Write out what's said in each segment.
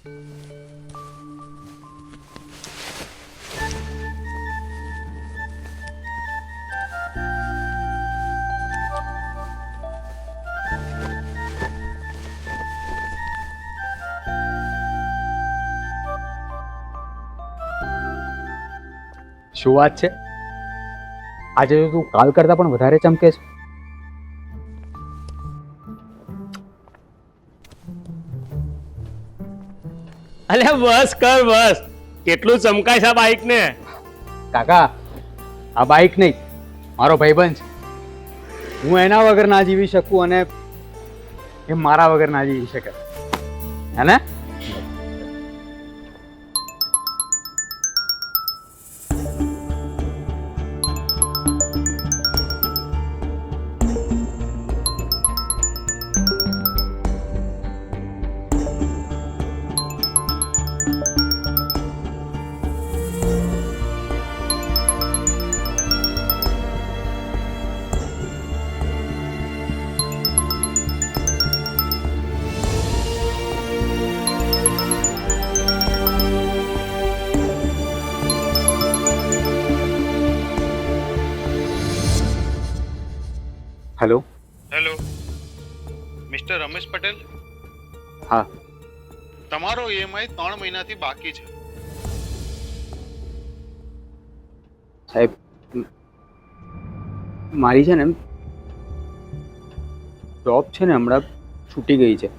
શું વાત છે? આજે તો તું કાલ કરતા પણ વધારે ચમકે છે. અલ્યા બસ કર બસ. કેટલું ચમકાય છે આ બાઈક ને. કાકા, આ બાઈક નહીં, મારો ભાઈબંધ છે. હું એના વગર ના જીવી શકું અને એ મારા વગર ના જીવી શકે, હે ને? Hello. Hello, mister Ramesh Patel. હા. તમારો ઈએમઆઈ 3 મહિનાથી બાકી છે. સાહેબ, મારી છે ને જોબ છે ને હમણાં છૂટી ગઈ છે.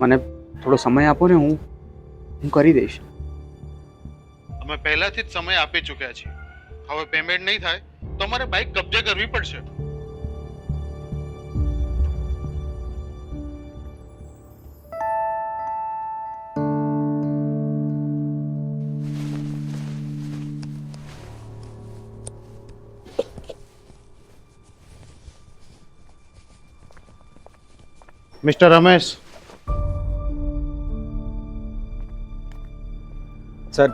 મને થોડો સમય આપો ને, હું કરી દઈશ. અમે પહેલાથી જ સમય આપી ચૂક્યા છીએ. હવે પેમેન્ટ નહીં થાય તો અમારે બાઇક કબજે કરવી પડશે. મિસ્ટર રમેશ. સર,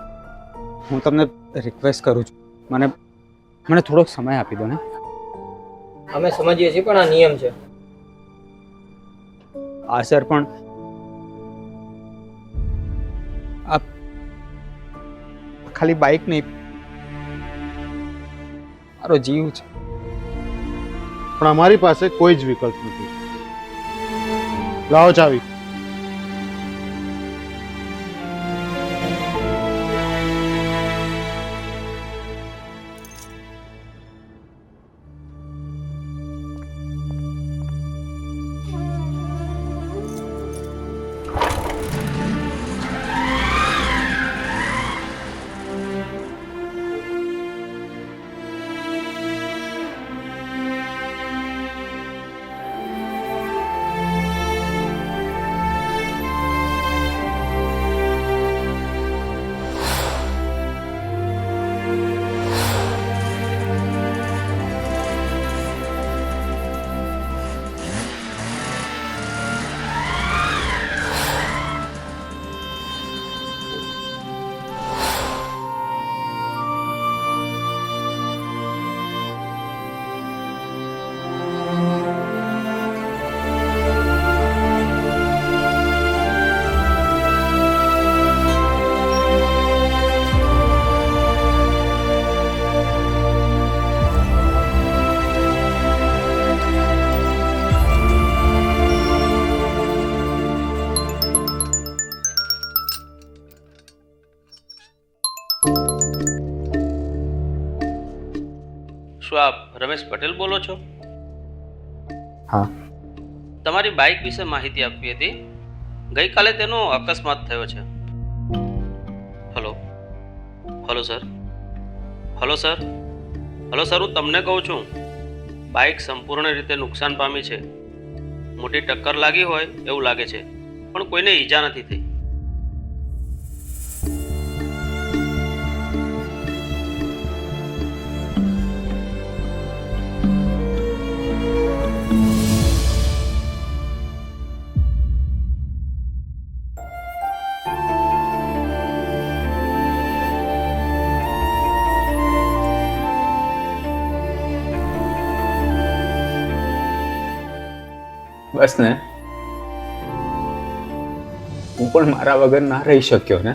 હું તમને રિક્વેસ્ટ કરું છું, મને થોડોક સમય આપી દો ને. અમે સમજીએ છીએ પણ આ નિયમ છે. આ સર પણ આ ખાલી બાઇક નહીં, મારો જીવ છે. પણ અમારી પાસે કોઈ જ વિકલ્પ નથી. લાવો ચાવી. શું આપ રમેશ પટેલ બોલો છો? હા. તમારી બાઇક વિશે માહિતી આપવી હતી. ગઈકાલે તેનો અકસ્માત થયો છે. Hello hello sir. Hello sir. Hello sir, હું તમને કહું છું, બાઇક સંપૂર્ણ રીતે નુકસાન પામી છે. મોટી ટક્કર લાગી હોય એવું લાગે છે, પણ કોઈને ઈજા નથી થઈ. બસ ને, તું પણ મારા વગર ના રહી શક્યો ને.